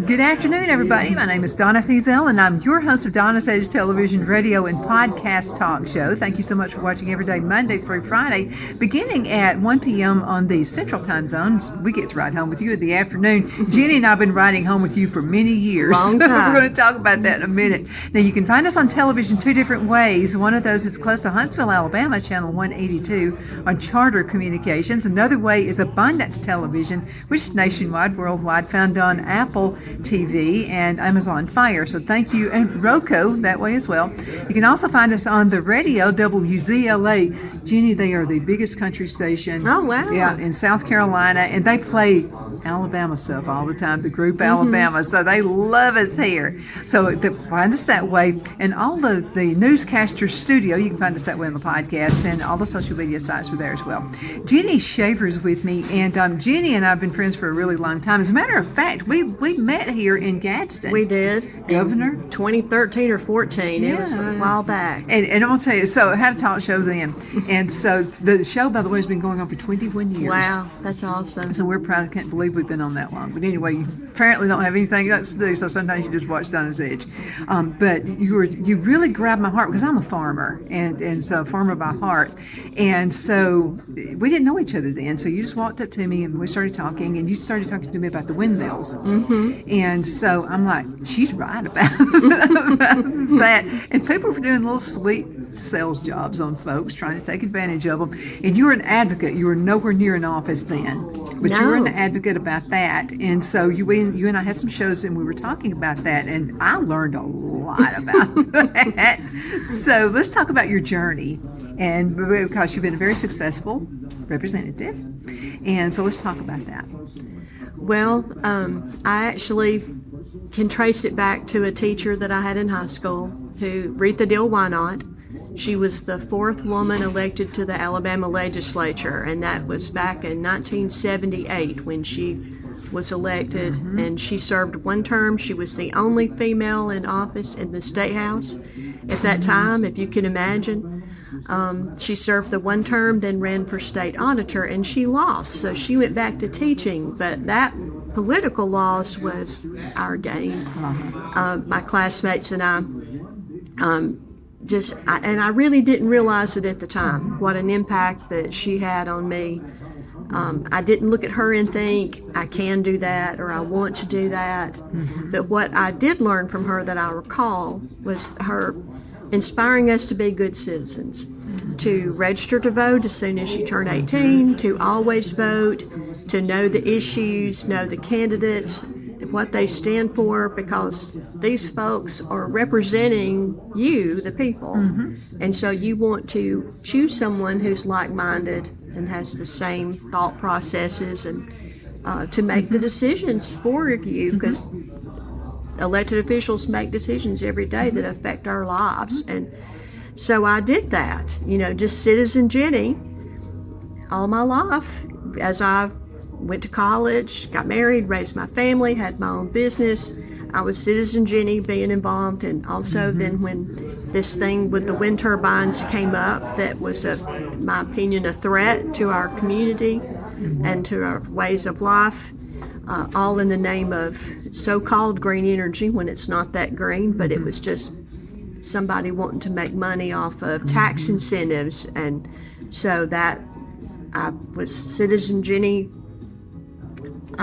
Good afternoon, everybody. My name is Donna Feazell, and I'm your host of Donna's Age Television, Radio, and Podcast Talk Show. Thank you so much for watching every day, Monday through Friday, beginning at 1 p.m. on the Central Time Zones. We get to ride home with you in the afternoon. Ginny and I have been riding home with you for many years. Long time. We're going to talk about that in a minute. Now, you can find us on television two different ways. One of those is close to Huntsville, Alabama, channel 182 on Charter Communications. Another way is Abundant Television, which is nationwide, worldwide, found on Apple TV and Amazon Fire. So thank you, and Roku that way as well. You can also find us on the radio, WZLA. Ginny, they are the biggest country station. Oh, wow. Yeah, in South Carolina, and they play Alabama stuff all the time, the group Alabama, so they love us here. So find us that way, and all the Newscaster Studio, you can find us that way on the podcast, and all the social media sites are there as well. Ginny Shaver is with me, and Ginny and I have been friends for a really long time. As a matter of fact, we met here in Gadsden. We did. Governor? In 2013 or 14. Yeah. It was a while back. And I'm going to tell you, so I had a talk show then, and so the show, by the way, has been going on for 21 years. Wow, that's awesome. So we're proud. I can't believe we've been on that long. But anyway, you apparently don't have anything else to do, so sometimes you just watch Donna's Edge. But you really grabbed my heart because I'm a farmer, and so a farmer by heart. And so we didn't know each other then. So you just walked up to me and we started talking, and you started talking to me about the windmills. Mm-hmm. And so I'm like, she's right about that. And people were doing little sweet sales jobs on folks, trying to take advantage of them. And you were an advocate. You were nowhere near an office then, but you were an advocate about that. And so you and I had some shows, and we were talking about that, and I learned a lot about that. So let's talk about your journey, and because you've been a very successful representative, and so let's talk about that. Well, I actually can trace it back to a teacher that I had in high school, Retha Dill Wynot. She was the fourth woman elected to the Alabama legislature, and that was back in 1978 when she was elected. Mm-hmm. And she served one term. She was the only female in office in the State House at that time, if you can imagine. She served the one term, then ran for state auditor, and she lost. So she went back to teaching, but that political loss was our gain. My classmates and I I really didn't realize it at the time, what an impact that she had on me. I didn't look at her and think, I can do that or I want to do that. Mm-hmm. But what I did learn from her that I recall was her inspiring us to be good citizens, to register to vote as soon as you turn 18, to always vote, to know the issues, know the candidates, what they stand for, because these folks are representing you, the people. Mm-hmm. And so you want to choose someone who's like-minded and has the same thought processes, and to make the decisions for you, because elected officials make decisions every day that affect our lives. And so I did that, just Citizen Ginny all my life. As I went to college, got married, raised my family, had my own business, I was Citizen Ginny, being involved. And also then when this thing with the wind turbines came up, that was, in my opinion, a threat to our community and to our ways of life, all in the name of so-called green energy when it's not that green, but it was just somebody wanting to make money off of tax incentives. And so that I was Citizen Ginny,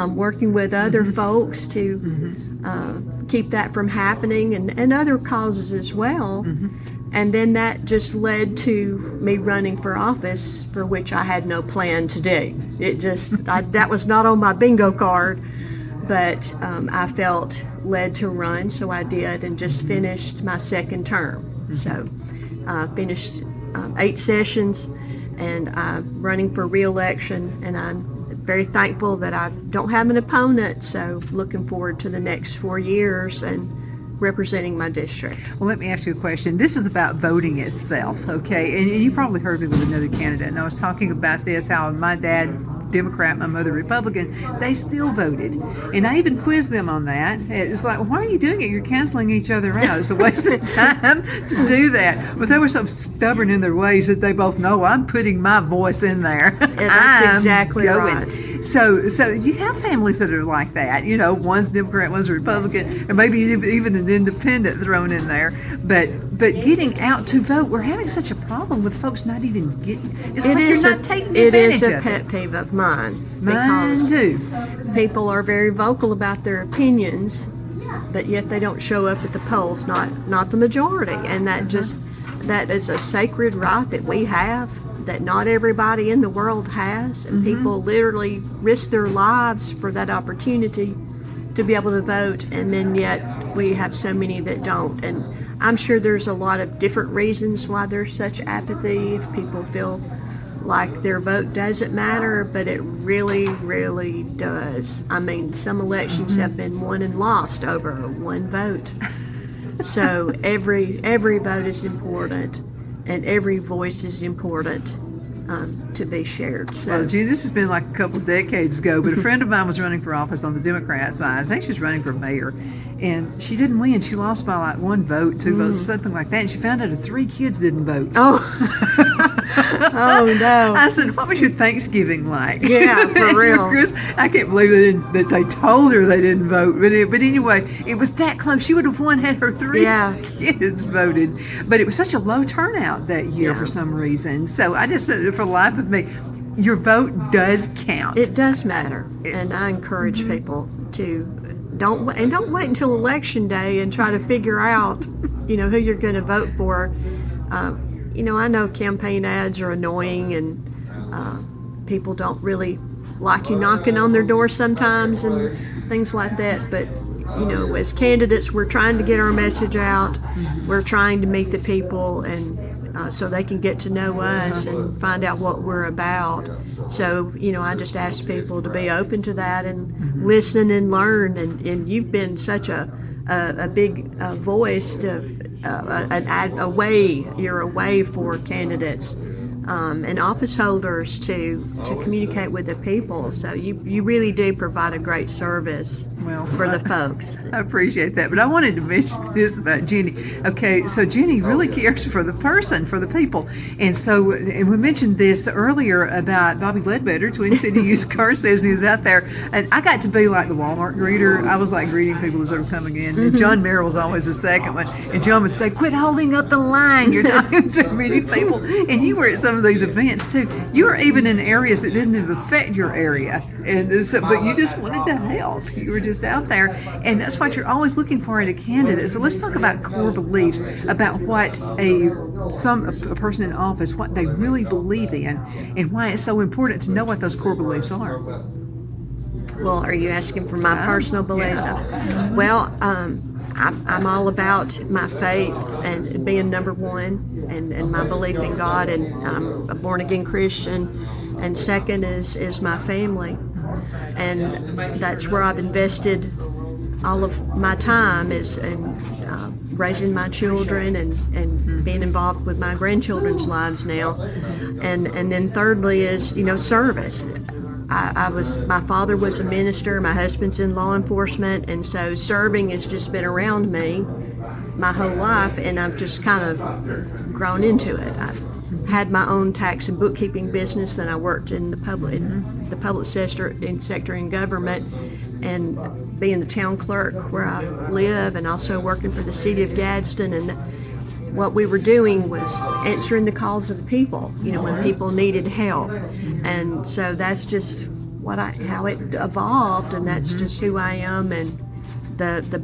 working with other folks to keep that from happening, and other causes as well. And then that just led to me running for office, for which I had no plan to do. It just, that was not on my bingo card, but I felt led to run, so I did, and just finished my second term. So I finished 8 sessions, and I'm running for re-election, and I'm very thankful that I don't have an opponent, so looking forward to the next 4 years and representing my district. Well, let me ask you a question. This is about voting itself, okay? And you probably heard me with another candidate, and I was talking about this, how my dad, Democrat, my mother, Republican, they still voted. And I even quizzed them on that. It's like, why are you doing it? You're canceling each other out. It's a waste of time to do that. But they were so stubborn in their ways that they both know I'm putting my voice in there. And that's exactly right. So you have families that are like that. You know, one's Democrat, one's Republican, and maybe even an independent thrown in there. But getting out to vote, we're having such a problem with folks not even getting. It's like you're not taking advantage of it. It is a pet peeve of mine. Mine too. People are very vocal about their opinions, but yet they don't show up at the polls. Not the majority, and that is a sacred right that we have, that not everybody in the world has, and people literally risk their lives for that opportunity to be able to vote, and then yet we have so many that don't. And I'm sure there's a lot of different reasons why there's such apathy, if people feel like their vote doesn't matter, but it really, really does. I mean, some elections have been won and lost over one vote. So every vote is important, and every voice is important to be shared. So, well, gee, this has been like a couple of decades ago, but a friend of mine was running for office on the Democrat side. I think she was running for mayor, and she didn't win. She lost by like 1 vote, 2 votes, something like that. And she found out that 3 kids didn't vote. oh no! I said, "What was your Thanksgiving like?" Yeah, for real. I can't believe that they told her they didn't vote. But anyway, it was that close. She would have won had her 3 kids voted. But it was such a low turnout that year for some reason. So I just said, for the life of me, your vote does count. It does matter, and I encourage people to don't wait until election day and try to figure out, who you're going to vote for. I know campaign ads are annoying, and people don't really like you knocking on their door sometimes and things like that. But, as candidates, we're trying to get our message out. We're trying to meet the people, and so they can get to know us and find out what we're about. So, I just ask people to be open to that and listen and learn. And you've been such a big voice to you're a way for candidates and office holders to communicate with the people. So you really do provide a great service for the folks. I appreciate that. But I wanted to mention this about Ginny. Okay, so Ginny really cares for the person, for the people. And we mentioned this earlier about Bobby Ledbetter, Twin City Used Car Sales. He was out there. And I got to be like the Walmart greeter. I was like greeting people as they were coming in. And John Merrill was always the second one. And John would say, "Quit holding up the line. You're talking to many people." And you were at some of these events too. You were even in areas that didn't even affect your area. But you just wanted to help. You were just out there, and that's what you're always looking for in a candidate. So let's talk about core beliefs, about what a person in office, what they really believe in, and why it's so important to know what those core beliefs are. Well, are you asking for my personal beliefs? Yeah. Well, I'm all about my faith and being number one, and my belief in God, and I'm a born-again Christian. And second is my family. And that's where I've invested all of my time, is in raising my children and being involved with my grandchildren's lives now. And then thirdly is, service. My father was a minister, my husband's in law enforcement, and so serving has just been around me my whole life, and I've just kind of grown into it. I had my own tax and bookkeeping business, and I worked in the public sector in government, and being the town clerk where I live, and also working for the city of Gadsden. And what we were doing was answering the calls of the people, when people needed help. And so that's just how it evolved, and that's just who I am, and the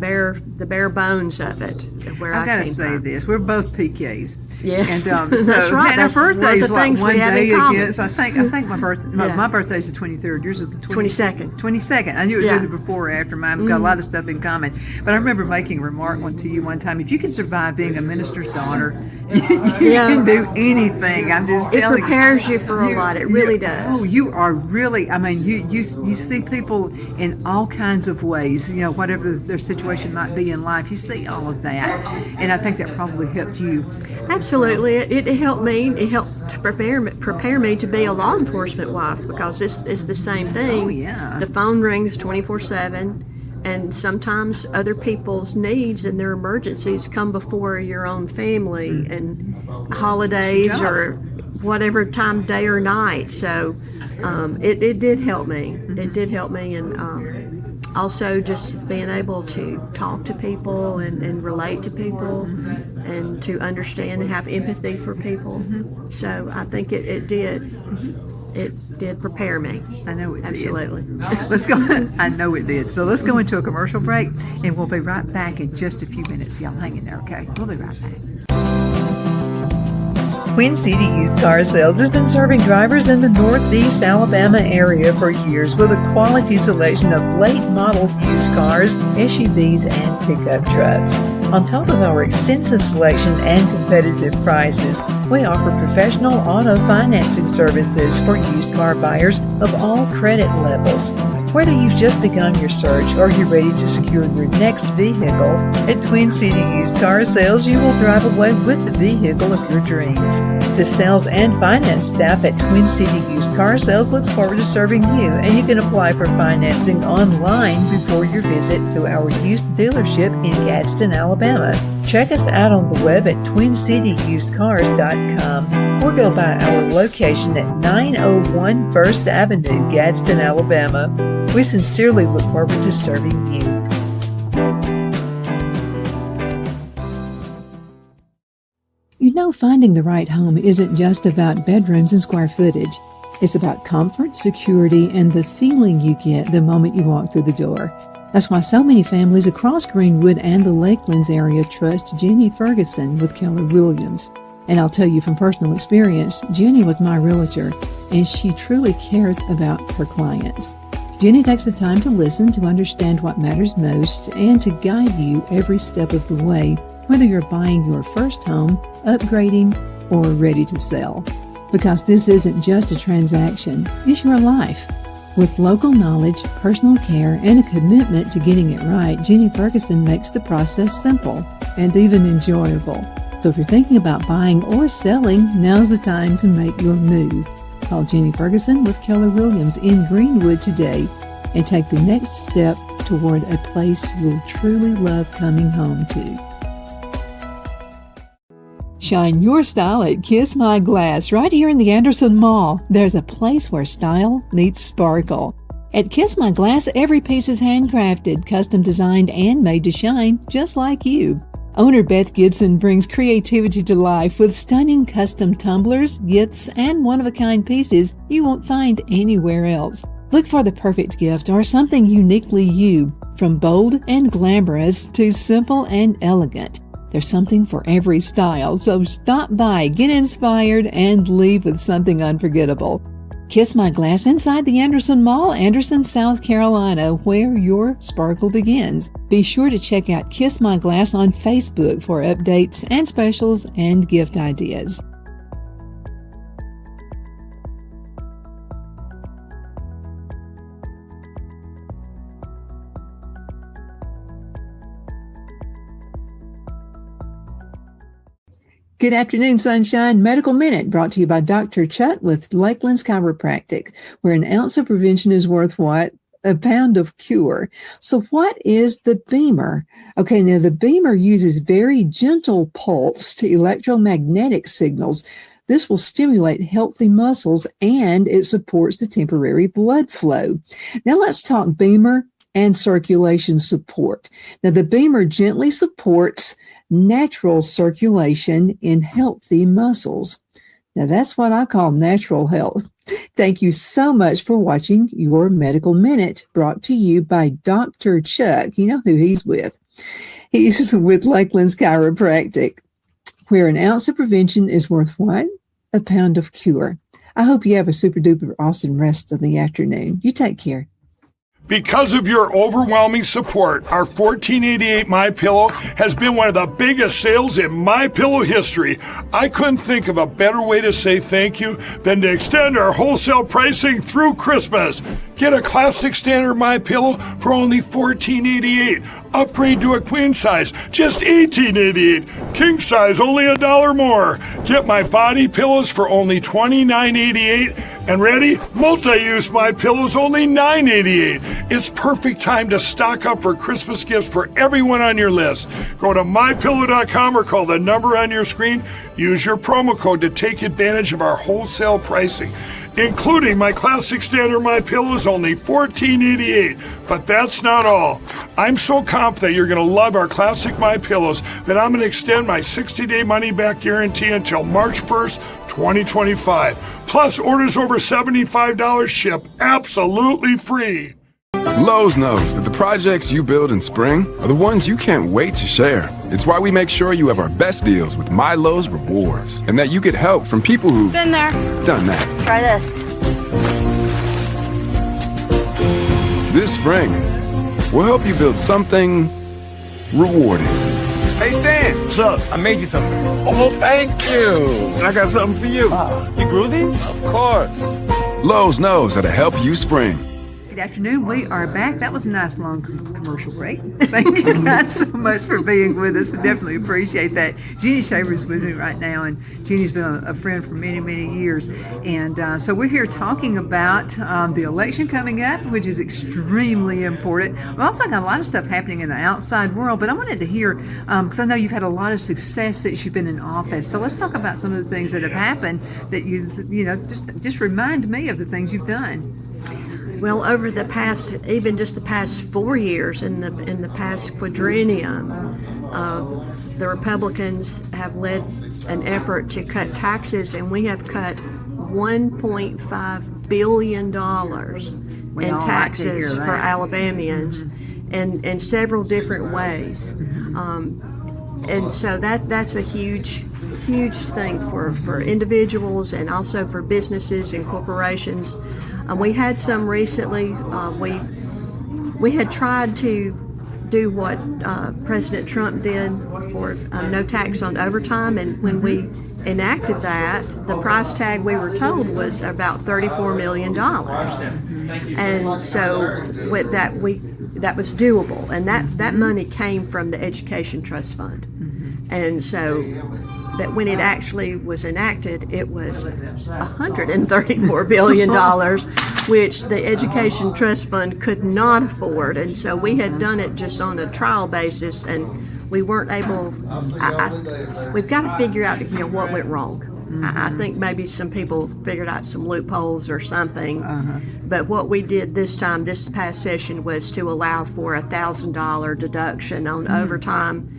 bare bones of it. of where I've I got to came say from. this: we're both PKs. Yes, And that's right. Man, That's our one of birthday's the like things one we have in day common. against. I think Yeah. my birthday's the 23rd. Yours is the 22nd. 22nd. I knew it was Yeah. either before or after mine. We've got a lot of stuff in common. But I remember making a remark to you one time: if you can survive being a minister's daughter, you can do anything. I'm just It telling prepares you for a lot. It really does. Oh, you are really. I mean, you see people in all kinds of ways. Whatever their situation might be in life, you see all of that, and I think that probably helped you. Absolutely, it helped me. It helped to prepare me to be a law enforcement wife, because it's the same thing. Oh, yeah. The phone rings 24/7, and sometimes other people's needs and their emergencies come before your own family and holidays or whatever time, day or night. So it did help me. It did help me, and also just being able to talk to people and relate to people and to understand and have empathy for people. So I think it did prepare me. I know it Absolutely. did. Let's go. I know it did. So let's go into a commercial break, and we'll be right back in just a few minutes. Y'all hang in there, okay? We'll be right back. Twin City Used Car Sales has been serving drivers in the Northeast Alabama area for years with a quality selection of late model used cars, SUVs, and pickup trucks. On top of our extensive selection and competitive prices, we offer professional auto financing services for used car buyers of all credit levels. Whether you've just begun your search or you're ready to secure your next vehicle, at Twin City Used Car Sales, you will drive away with the vehicle of your dreams. The sales and finance staff at Twin City Used Car Sales looks forward to serving you, and you can apply for financing online before your visit to our used dealership in Gadsden, Alabama. Check us out on the web at twincityusedcars.com or go by our location at 901 First Avenue, Gadsden, Alabama. We sincerely look forward to serving you. Finding the right home isn't just about bedrooms and square footage. It's about comfort, security, and the feeling you get the moment you walk through the door. That's why so many families across Greenwood and the Lakelands area trust Ginny Ferguson with Keller Williams. And I'll tell you from personal experience, Ginny was my realtor, and she truly cares about her clients. Ginny takes the time to listen, to understand what matters most, and to guide you every step of the way, whether you're buying your first home, upgrading, or ready to sell. Because this isn't just a transaction, it's your life. With local knowledge, personal care, and a commitment to getting it right, Ginny Ferguson makes the process simple and even enjoyable. So if you're thinking about buying or selling, now's the time to make your move. Call Ginny Ferguson with Keller Williams in Greenwood today and take the next step toward a place you'll truly love coming home to. Shine your style at Kiss My Glass right here in the Anderson Mall. There's a place where style meets sparkle. At Kiss My Glass, every piece is handcrafted, custom designed, and made to shine just like you. Owner Beth Gibson brings creativity to life with stunning custom tumblers, gifts, and one-of-a-kind pieces you won't find anywhere else. Look for the perfect gift or something uniquely you, from bold and glamorous to simple and elegant. There's something for every style, so stop by, get inspired, and leave with something unforgettable. Kiss My Glass inside the Anderson Mall, Anderson, South Carolina, where your sparkle begins. Be sure to check out Kiss My Glass on Facebook for updates and specials and gift ideas. Good afternoon, Sunshine. Medical Minute brought to you by Dr. Chuck with Lakeland's Chiropractic, where an ounce of prevention is worth what? A pound of cure. So what is the Beamer? Okay, now the Beamer uses very gentle pulse to electromagnetic signals. This will stimulate healthy muscles and it supports the temporary blood flow. Now let's talk Beamer and circulation support. Now the Beamer gently supports natural circulation in healthy muscles. Now that's what I call natural health. Thank you so much for watching Your Medical Minute, brought to you by Dr. Chuck. You know who he's with. He's with Lakeland's Chiropractic, where an ounce of prevention is worth what? A pound of cure. I hope you have a super duper awesome rest of the afternoon. You take care. Because of your overwhelming support, our $14.88 MyPillow has been one of the biggest sales in MyPillow history. I couldn't think of a better way to say thank you than to extend our wholesale pricing through Christmas. Get a classic standard MyPillow for only $14.88. Upgrade to a queen size, just $18.88. King size, only $1 more. Get my body pillows for only $29.88. And ready? Multi-use MyPillows, only $9.88. It's perfect time to stock up for Christmas gifts for everyone on your list. Go to MyPillow.com or call the number on your screen. Use your promo code to take advantage of our wholesale pricing, including my classic standard MyPillows, only $14.88. But that's not all. I'm so confident you're going to love our classic MyPillows that I'm going to extend my 60-day money-back guarantee until March 1st, 2025. Plus, orders over $75 ship absolutely free. Lowe's knows that the projects you build in spring are the ones you can't wait to share. It's why we make sure you have our best deals with My Lowe's Rewards, and that you get help from people who've been there, done that. Try this. This spring, we'll help you build something rewarding. Hey, Stan. What's up? I made you something. Oh, thank you. And I got something for you. You grew these? Of course. Lowe's knows how to help you spring. Good afternoon. We are back. That was a nice long commercial break. Thank you guys so much for being with us. We definitely appreciate that. Ginny Shaver is with me right now, and Ginny's been a friend for many, many years. And so we're here talking about the election coming up, which is extremely important. We've also got a lot of stuff happening in the outside world, but I wanted to hear, because I know you've had a lot of success since you've been in office. So let's talk about some of the things that have happened that just remind me of the things you've done. Well, over the past, even just the past 4 years, in the past quadrennium, the Republicans have led an effort to cut taxes, and we have cut $1.5 billion in taxes for Alabamians, in several different ways. And so that's a huge thing for individuals and also for businesses and corporations. We had some recently. We had tried to do what President Trump did for no tax on overtime, and when we enacted that, the price tag we were told was about $34 million, and so with that that was doable, and that money came from the Education Trust Fund, and so. That when it actually was enacted, it was $134 billion, which the Education Trust Fund could not afford. And so we had done it just on a trial basis, and we weren't able. We've got to figure out, what went wrong. I think maybe some people figured out some loopholes or something. But what we did this past session, was to allow for a $1,000 deduction on overtime,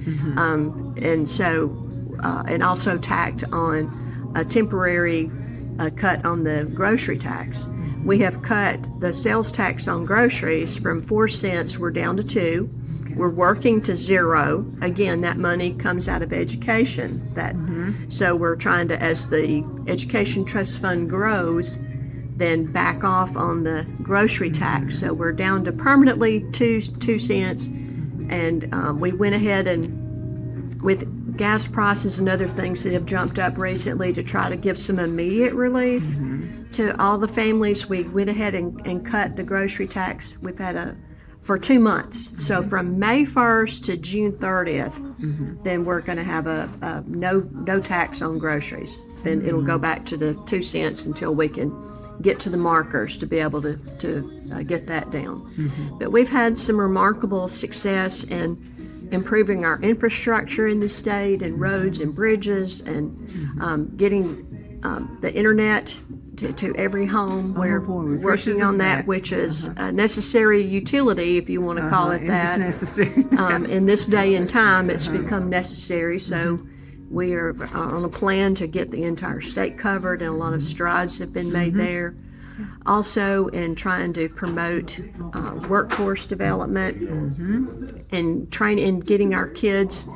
and so. And also tacked on a temporary cut on the grocery tax. We have cut the sales tax on groceries from 4 cents, we're down to 2. We're working to 0. Again, that money comes out of education. So we're trying to, as the Education Trust Fund grows, then back off on the grocery tax. So we're down to permanently 2 cents. And we went ahead and with gas prices and other things that have jumped up recently, to try to give some immediate relief to all the families, we went ahead and cut the grocery tax. We've had for 2 months. So from May 1st to June 30th, then we're going to have a no tax on groceries. Then it'll go back to the 2 cents until we can get to the markers to be able to get that down. But we've had some remarkable success in improving our infrastructure in the state, and roads and bridges, and getting the internet to every home. We're working on that, which is a necessary utility, if you want to call it that. It's necessary. In this day and time, it's become necessary. So We are on a plan to get the entire state covered, and a lot of strides have been made there. Also, in trying to promote workforce development and trying and getting our kids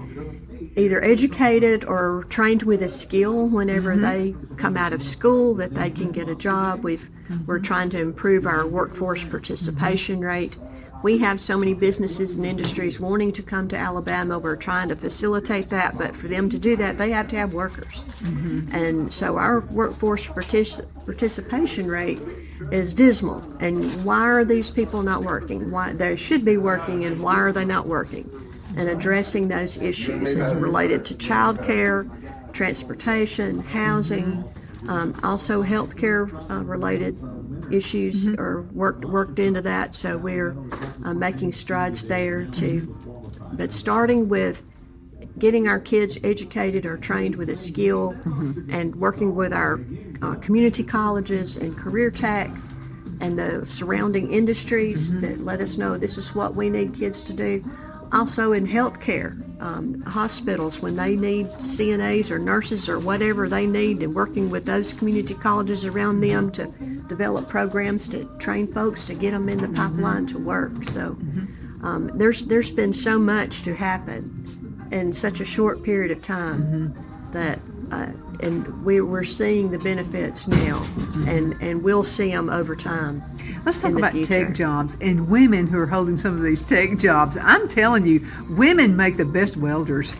either educated or trained with a skill whenever they come out of school that they can get a job. We're trying to improve our workforce participation rate. We have so many businesses and industries wanting to come to Alabama. We're trying to facilitate that, but for them to do that, they have to have workers. And so our workforce participation rate is dismal. And why are these people not working? Why they should be working, and why are they not working? And addressing those issues is related to child care, transportation, housing, also healthcare related issues are worked into that. So we're making strides there too. But starting with getting our kids educated or trained with a skill, and working with our community colleges and career tech and the surrounding industries that let us know this is what we need kids to do. Also in healthcare, hospitals, when they need CNAs or nurses or whatever they need, and working with those community colleges around them to develop programs to train folks to get them in the pipeline to work. So there's been so much to happen in such a short period of time that and we're seeing the benefits now, and we'll see them over time. Let's talk about tech jobs and women who are holding some of these tech jobs. I'm telling you, women make the best welders.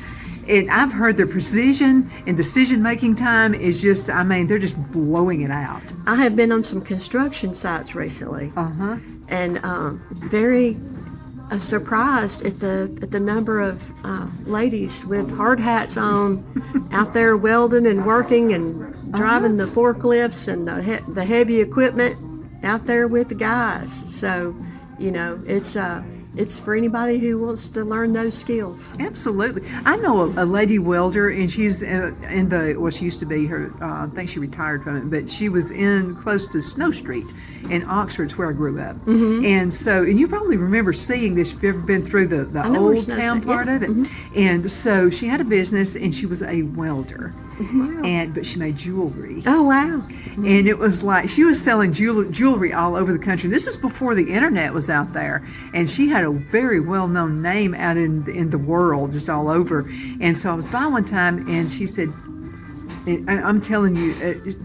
And I've heard their precision and decision-making time is just, they're just blowing it out. I have been on some construction sites recently, and very surprised at the number of ladies with hard hats on out there welding and working and driving the forklifts and the heavy equipment out there with the guys. So, it's for anybody who wants to learn those skills. Absolutely. I know a lady welder, and she's she used to be I think she retired from it, but she was in close to Snow Street in Oxford, where I grew up. And so, and you probably remember seeing this if you've ever been through the old town part of it. And so she had a business, and she was a welder. But she made jewelry. Oh, wow. And it was like she was selling jewelry all over the country. This is before the internet was out there, and she had a very well-known name out in the world, just all over. And so I was by one time, and she said, I'm telling you,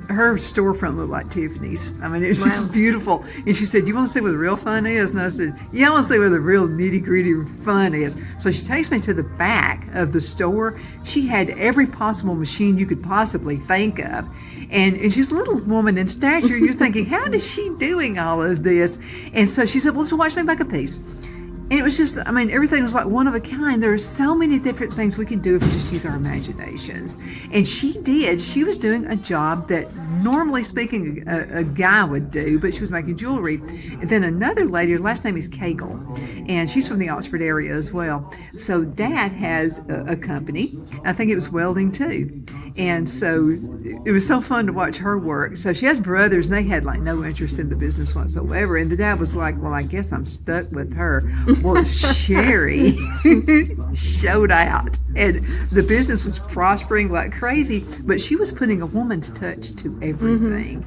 her storefront looked like Tiffany's. It was just beautiful. And she said, "You want to see what the real fun is?" And I said, "Yeah, I want to see where the real nitty-gritty fun is." So she takes me to the back of the store. She had every possible machine you could possibly think of. And she's a little woman in stature. You're thinking, how is she doing all of this? And so she said, "Well, so watch me make a piece." And it was just, everything was like one of a kind. There are so many different things we can do if we just use our imaginations. And she did. She was doing a job that, normally speaking, a guy would do, but she was making jewelry. And then another lady, her last name is Cagle, and she's from the Oxford area as well. So Dad has a company. I think it was welding too. And so it was so fun to watch her work. So she has brothers, and they had no interest in the business whatsoever. And the dad was like, "Well, I guess I'm stuck with her." Well, Sherry showed out, and the business was prospering like crazy, but she was putting a woman's touch to everything.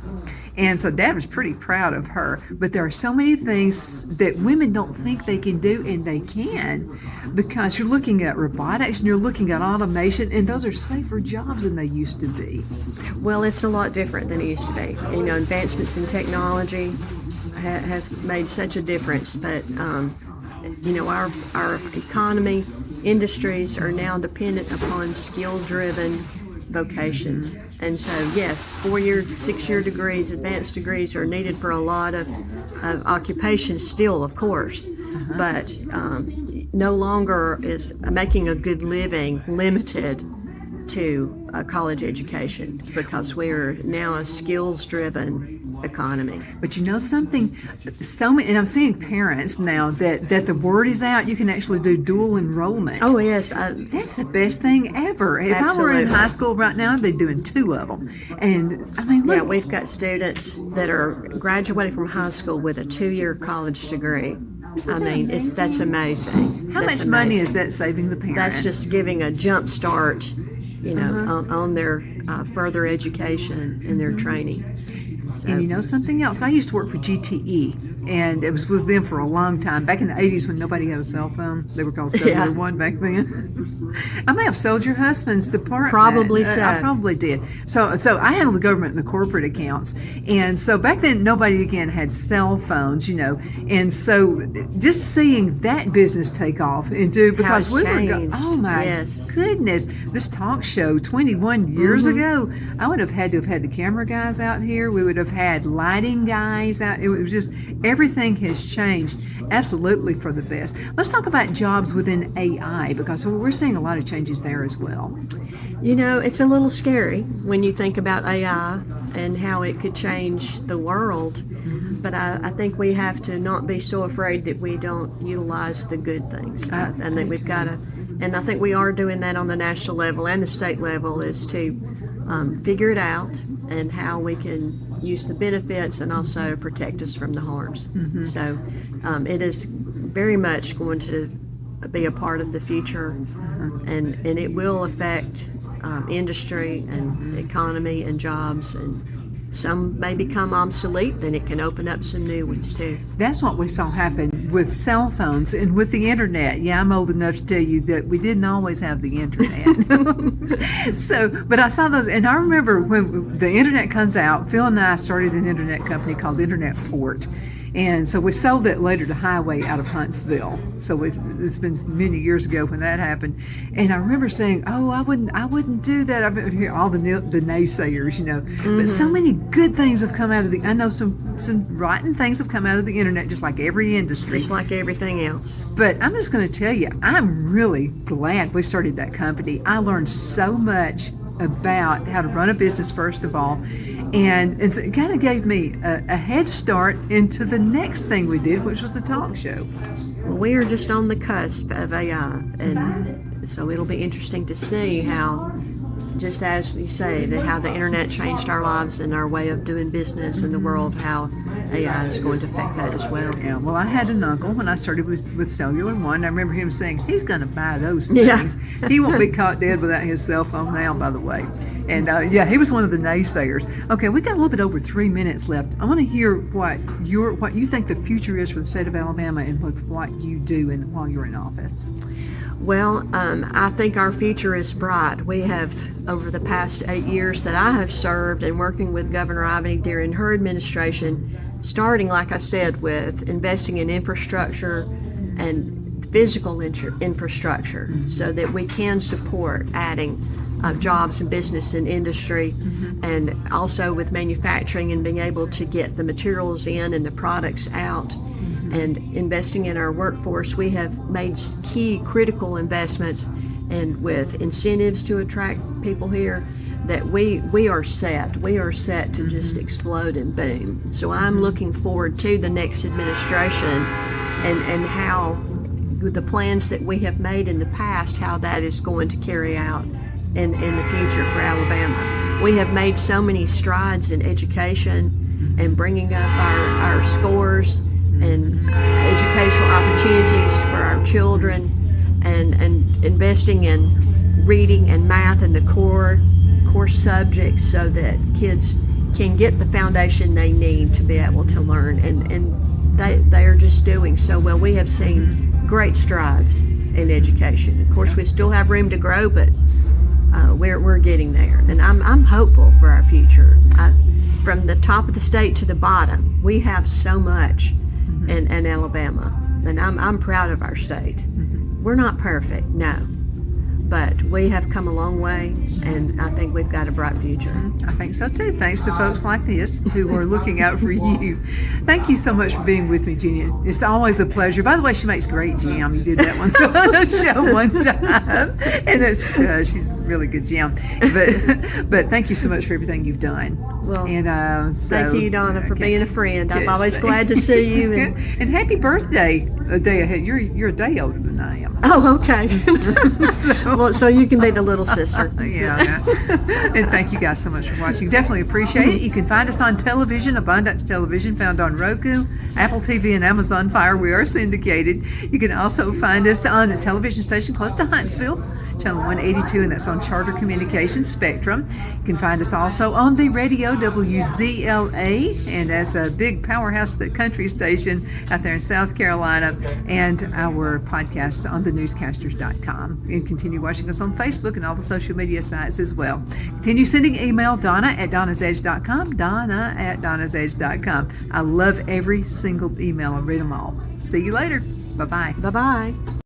And so Dad was pretty proud of her. But there are so many things that women don't think they can do, and they can, because you're looking at robotics and you're looking at automation, and those are safer jobs than they used to be. Well, it's a lot different than it used to be. Advancements in technology have made such a difference, but our economy, industries are now dependent upon skill-driven vocations. And so, yes, 4-year, 6-year degrees, advanced degrees are needed for a lot of occupations still, of course. But no longer is making a good living limited to a college education, because we're now a skills-driven economy. But you know something, and I'm seeing parents now that the word is out, you can actually do dual enrollment. Oh, yes. That's the best thing ever. If Absolutely. I were in high school right now, I'd be doing 2 of them. And look. Yeah, we've got students that are graduating from high school with a 2-year college degree. That's amazing. How much money is that saving the parents? That's just giving a jump start you know, on their further education and their training. So, And you know something else? I used to work for GTE, and it was with them for a long time. Back in the 80s when nobody had a cell phone. They were called Cellular One back then. I may have sold your husband's department. Probably so. I probably did. So I handled the government and the corporate accounts. And so back then, nobody, again, had cell phones, you know. And so just seeing that business take off and do, because it's we were changed. oh my Yes. goodness, this talk show 21 years ago, I would have had to have had the camera guys out here. We would have had lighting guys out. It was just, everything has changed absolutely for the best. Let's talk about jobs within AI, because we're seeing a lot of changes there as well. you know, it's a little scary when you think about AI and how it could change the world. But I think we have to not be so afraid that we don't utilize the good things. I think we've got to, and I think we are doing that on the national level and the state level, is to figure it out and how we can use the benefits and also protect us from the harms. So it is very much going to be a part of the future, and it will affect industry and economy and jobs, and some may become obsolete, then it can open up some new ones too. That's what we saw happen with cell phones and with the internet. Yeah, I'm old enough to tell you that we didn't always have the internet. But I saw those, and I remember when the internet comes out, Phil and I started an internet company called Internet Port. And so we sold it later to Highway out of Huntsville. So it's been many years ago when that happened. And I remember saying, "Oh, I wouldn't do that." I've been hearing all the naysayers, you know. But so many good things have come out of the. I know some rotten things have come out of the internet, just like every industry. Just like everything else. But I'm just going to tell you, I'm really glad we started that company. I learned so much about how to run a business, first of all, and it kind of gave me a head start into the next thing we did, which was the talk show. Well, we are just on the cusp of AI, and so it'll be interesting to see how, just as you say, how the internet changed our lives and our way of doing business in the world, how AI is going to affect that as well. Yeah, well, I had an uncle when I started with Cellular One. I remember him saying he's going to buy those things. Yeah. He won't be caught dead without his cell phone now, by the way. And he was one of the naysayers. Okay, we got a little bit over 3 minutes left. I want to hear what you think the future is for the state of Alabama and with what you do while you're in office. Well, I think our future is bright. We have, over the past 8 years that I have served and working with Governor Ivany during her administration, starting, like I said, with investing in infrastructure and physical infrastructure so that we can support adding jobs and business and industry, and also with manufacturing and being able to get the materials in and the products out. And investing in our workforce, we have made key critical investments, and with incentives to attract people here, that we are set. We are set to just explode and boom. So I'm looking forward to the next administration and how the plans that we have made in the past, how that is going to carry out in the future for Alabama. We have made so many strides in education and bringing up our scores and educational opportunities for our children, and investing in reading and math and the core subjects so that kids can get the foundation they need to be able to learn, and they are just doing so well. We have seen great strides in education. Of course, we still have room to grow, but we're getting there, and I'm hopeful for our future. From the top of the state to the bottom, we have so much in Alabama, and I'm proud of our state. We're not perfect, no, but we have come a long way, and I think we've got a bright future. I think so too, thanks to folks like this who are looking out for you. Thank you so much for being with me, Ginny. It's always a pleasure. By the way, she makes great jam. You did that one on the show one time, and she's really good jam. But thank you so much for everything you've done. Well, and thank you, Donna, for being a friend. I'm always glad to see you. And happy birthday a day ahead. You're a day older than I am. Oh, okay. So you can be the little sister. Yeah. And thank you guys so much for watching. Definitely appreciate it. You can find us on television, Abundance Television, found on Roku, Apple TV, and Amazon Fire. We are syndicated. You can also find us on a television station close to Huntsville, channel 182, and that's on Charter Communications Spectrum. You can find us also on the radio WZLA, and that's a big powerhouse country station out there in South Carolina, and our podcasts on thenewscasters.com. And continue watching us on Facebook and all the social media sites as well. Continue sending email, Donna@donnasedge.com, Donna@donnasedge.com. I love every single email. I read them all. See you later. Bye-bye. Bye-bye.